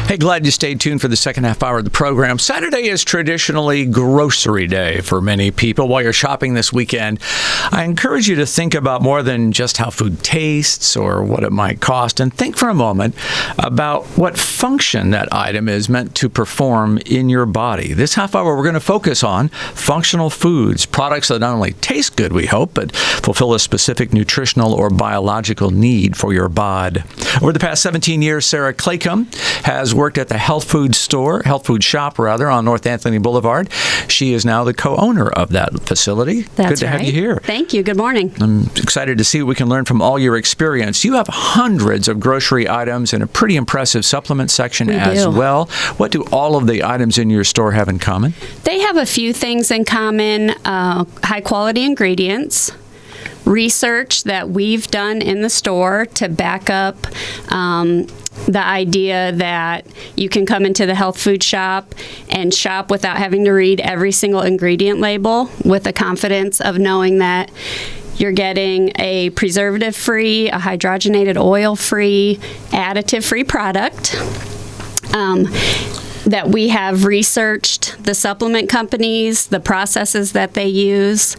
Hey, glad you stayed tuned for the second half hour of the program. Saturday is traditionally grocery day for many people. While you're shopping this weekend, I encourage you to think about more than just how food tastes or what it might cost, and think for a moment about what function that item is meant to perform in your body. This half hour, we're going to focus on functional foods, products that not only taste good, we hope, but fulfill a specific nutritional or biological need for your bod. Over the past 17 years, Sarah Claycomb has worked at the health food shop on North Anthony Boulevard. She is now the co-owner of that facility. That's good to have you here. Thank you. Good morning. I'm excited to see what we can learn from all your experience. You have hundreds of grocery items and a pretty impressive supplement section as well. What do all of the items in your store have in common? They have a few things in common. High quality ingredients, research that we've done in the store to back up the idea that you can come into the health food shop and shop without having to read every single ingredient label, with the confidence of knowing that you're getting a preservative-free, a hydrogenated oil-free, additive-free product. That we have researched the supplement companies, the processes that they use,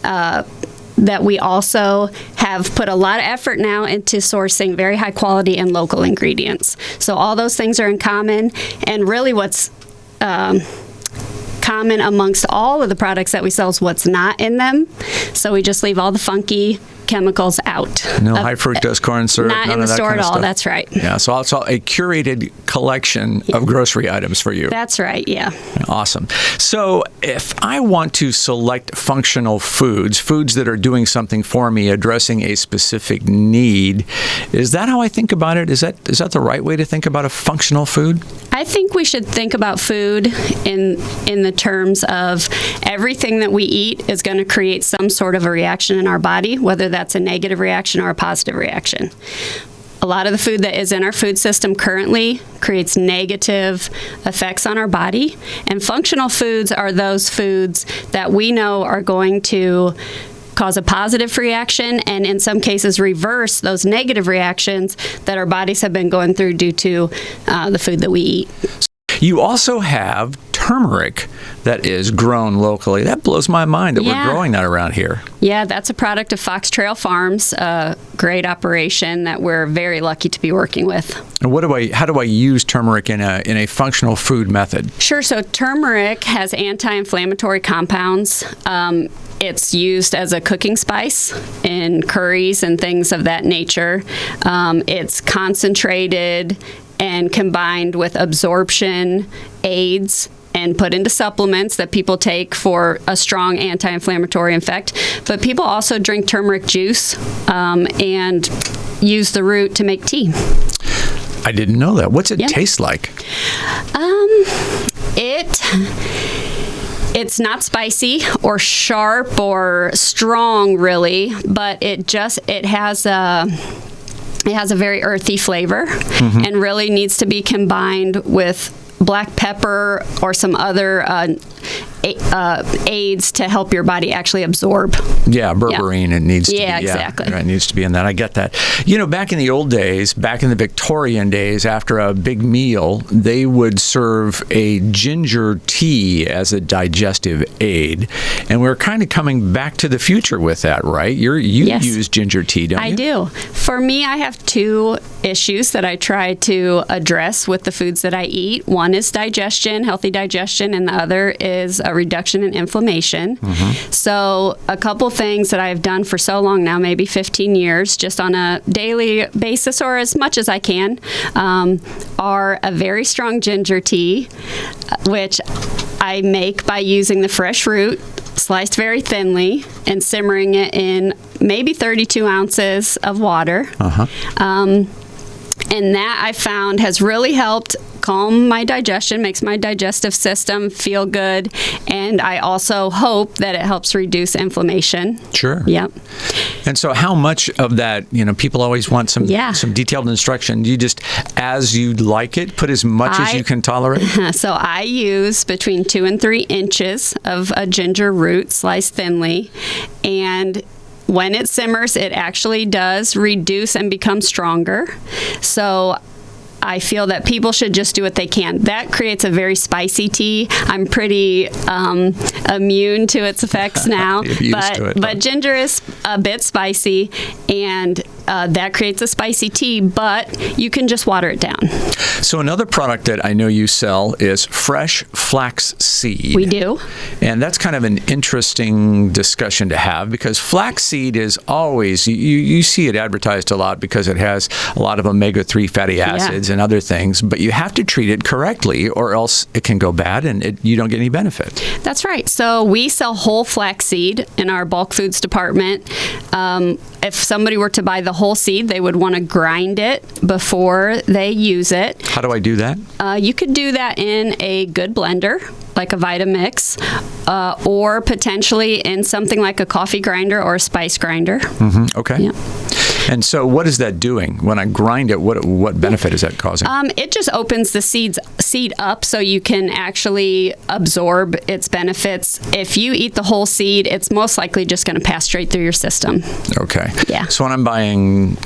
that we also have put a lot of effort now into sourcing very high quality and local ingredients. So all those things are in common, and really what's common amongst all of the products that we sell is what's not in them. So we just leave all the funky chemicals out. No high fructose corn syrup. Not in the store at all. Stuff. That's right. Yeah, so it's a curated collection of grocery items for you. That's right, yeah. Awesome. So if I want to select functional foods that are doing something for me, addressing a specific need, is that how I think about it? Is that the right way to think about a functional food? I think we should think about food in the terms of everything that we eat is going to create some sort of a reaction in our body, whether that's a negative reaction or a positive reaction. A lot of the food that is in our food system currently creates negative effects on our body, and functional foods are those foods that we know are going to cause a positive reaction, and in some cases reverse those negative reactions that our bodies have been going through due to the food that we eat. You also have turmeric that is grown locally. That blows my mind that we're growing that around here. Yeah, that's a product of Fox Trail Farms, a great operation that we're very lucky to be working with. And how do I use turmeric in a functional food method? Sure. So turmeric has anti-inflammatory compounds. It's used as a cooking spice in curries and things of that nature. It's concentrated and combined with absorption aids and put into supplements that people take for a strong anti-inflammatory effect. But people also drink turmeric juice and use the root to make tea. I didn't know that. What's it taste like? It's not spicy or sharp or strong, really, but it has a very earthy flavor, and really needs to be combined with black pepper or some other aids to help your body actually absorb. Yeah, berberine. It needs to be. Exactly. It needs to be in that. I get that. Back in the old days, back in the Victorian days, after a big meal, they would serve a ginger tea as a digestive aid. And we're kind of coming back to the future with that, right? You use ginger tea, don't you? I do. For me, I have two issues that I try to address with the foods that I eat. One is digestion, healthy digestion, and the other is a reduction in inflammation. So a couple things that I've done for so long now, maybe 15 years, just on a daily basis or as much as I can, are a very strong ginger tea, which I make by using the fresh root, sliced very thinly, and simmering it in maybe 32 ounces of water. And that I found has really helped calm my digestion, makes my digestive system feel good, and I also hope that it helps reduce inflammation. Sure. Yep. And so how much of that, people always want some detailed instruction. Do you just, as you like it, put as much as you can tolerate? So I use between 2 and 3 inches of a ginger root sliced thinly, and when it simmers, it actually does reduce and become stronger. So I feel that people should just do what they can. That creates a very spicy tea. I'm pretty immune to its effects now, but ginger is a bit spicy, and that creates a spicy tea, but you can just water it down. So another product that I know you sell is fresh flaxseed. We do. And that's kind of an interesting discussion to have, because flaxseed is always, you see it advertised a lot because it has a lot of omega-3 fatty acids and other things, but you have to treat it correctly or else it can go bad and you don't get any benefit. That's right. So we sell whole flaxseed in our bulk foods department. If somebody were to buy the whole seed, they would want to grind it before they use it. How do I do that? You could do that in a good blender, like a Vitamix, or potentially in something like a coffee grinder or a spice grinder. Mm-hmm. Okay. Yeah. And so what is that doing? When I grind it, what benefit is that causing? It just opens the seed up so you can actually absorb its benefits. If you eat the whole seed, it's most likely just going to pass straight through your system. Okay. Yeah. So when I'm buying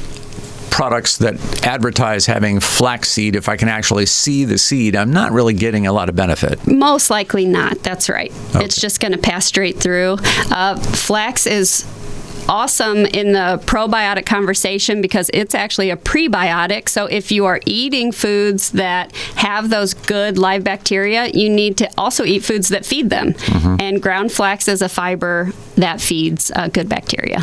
products that advertise having flaxseed, if I can actually see the seed, I'm not really getting a lot of benefit. Most likely not. That's right. Okay. It's just going to pass straight through. Flax is awesome in the probiotic conversation because it's actually a prebiotic. So if you are eating foods that have those good live bacteria, you need to also eat foods that feed them. Mm-hmm. And ground flax is a fiber that feeds good bacteria.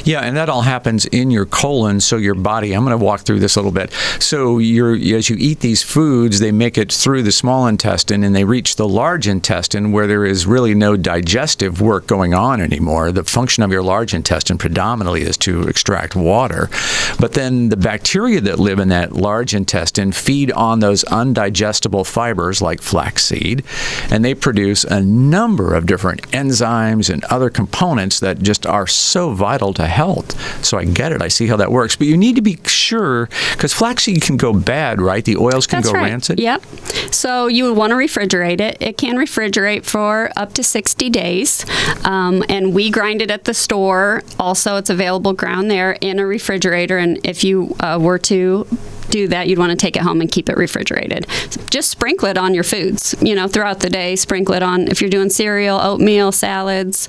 Yeah, and that all happens in your colon, so your body, I'm going to walk through this a little bit. So as you eat these foods, they make it through the small intestine and they reach the large intestine where there is really no digestive work going on anymore. The function of your large intestine predominantly is to extract water. But then the bacteria that live in that large intestine feed on those undigestible fibers like flaxseed, and they produce a number of different enzymes and other components that just are so vital to health. So I get it. I see how that works. But you need to be sure, because flaxseed can go bad, right? The oils can go rancid. Yep. So you would want to refrigerate it. It can refrigerate for up to 60 days. And we grind it at the store. Also, it's available ground there in a refrigerator. And if you were to do that, you'd want to take it home and keep it refrigerated. Just sprinkle it on your foods, throughout the day. Sprinkle it on if you're doing cereal, oatmeal, salads.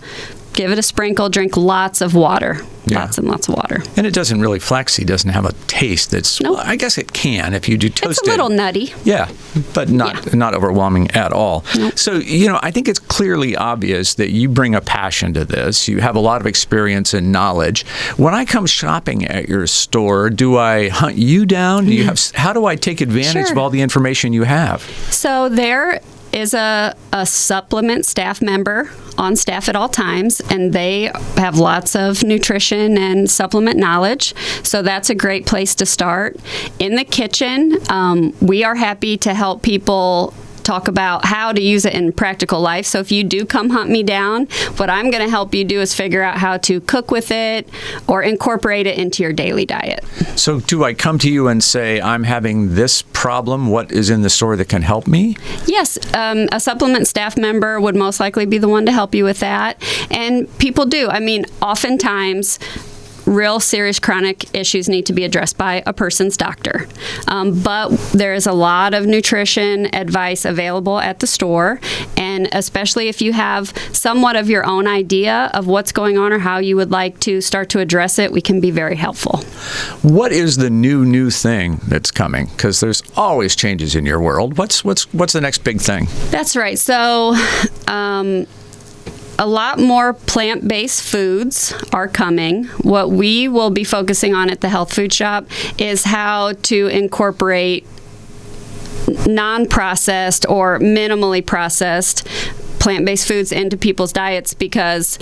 Give it a sprinkle. Drink lots of water. Yeah. Lots and lots of water. And it doesn't really, flaxseed doesn't have a taste that's, nope. Well, I guess it can if you do toast it. It's a little nutty. Yeah, but not overwhelming at all. Nope. So, I think it's clearly obvious that you bring a passion to this. You have a lot of experience and knowledge. When I come shopping at your store, do I hunt you down? Do you have? How do I take advantage of all the information you have? So there is a supplement staff member on staff at all times, and they have lots of nutrition and supplement knowledge. So that's a great place to start. In the kitchen, we are happy to help people talk about how to use it in practical life. So if you do come hunt me down, what I'm going to help you do is figure out how to cook with it or incorporate it into your daily diet. So do I come to you and say, I'm having this problem, what is in the store that can help me? Yes, a supplement staff member would most likely be the one to help you with that. And people do. Oftentimes, real serious chronic issues need to be addressed by a person's doctor. But there is a lot of nutrition advice available at the store, and especially if you have somewhat of your own idea of what's going on or how you would like to start to address it, we can be very helpful. What is the new thing that's coming? Because there's always changes in your world. What's the next big thing? That's right. So, a lot more plant-based foods are coming. What we will be focusing on at the Health Food Shop is how to incorporate non-processed or minimally processed plant-based foods into people's diets, because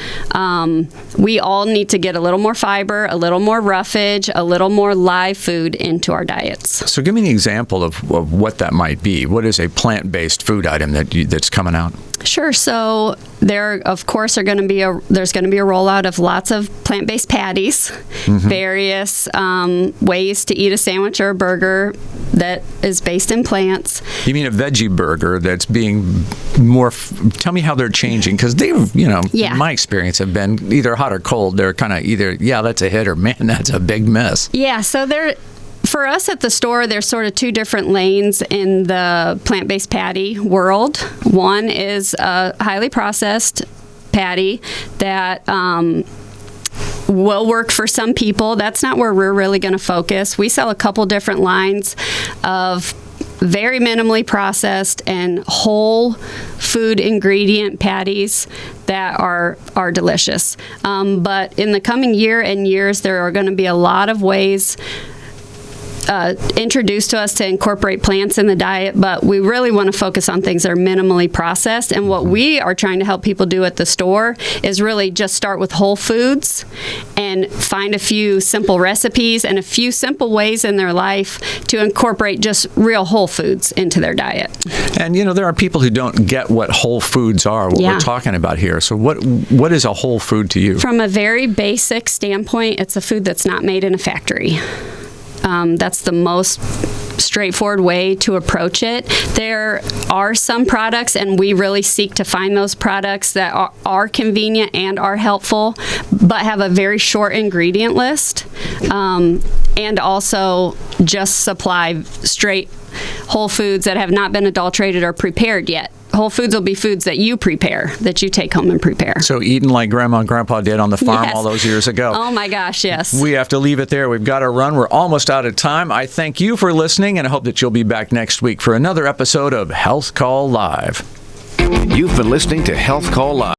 we all need to get a little more fiber, a little more roughage, a little more live food into our diets. So give me an example of what that might be. What is a plant-based food item that's coming out? Sure. So there, of course, there's going to be a rollout of lots of plant-based patties, various ways to eat a sandwich or a burger that is based in plants. You mean a veggie burger that's being more? Tell me how they're changing, because they've, in my experience, have been either hot or cold. They're kind of either, that's a hit, or man, that's a big miss. Yeah. So For us at the store, there's sort of two different lanes in the plant-based patty world. One is a highly processed patty that will work for some people. That's not where we're really going to focus. We sell a couple different lines of very minimally processed and whole food ingredient patties that are delicious. But in the coming year and years, there are going to be a lot of ways introduced to us to incorporate plants in the diet, but we really want to focus on things that are minimally processed. And what we are trying to help people do at the store is really just start with whole foods and find a few simple recipes and a few simple ways in their life to incorporate just real whole foods into their diet. And, there are people who don't get what whole foods are, what we're talking about here. So what is a whole food to you? From a very basic standpoint, it's a food that's not made in a factory. That's the most straightforward way to approach it. There are some products, and we really seek to find those products that are convenient and are helpful, but have a very short ingredient list, and also just supply straight whole foods that have not been adulterated or prepared yet. Whole foods will be foods that you prepare, that you take home and prepare. So eating like Grandma and Grandpa did on the farm all those years ago. Oh my gosh, yes. We have to leave it there. We've got to run. We're almost out of time. I thank you for listening, and I hope that you'll be back next week for another episode of Health Call Live. You've been listening to Health Call Live.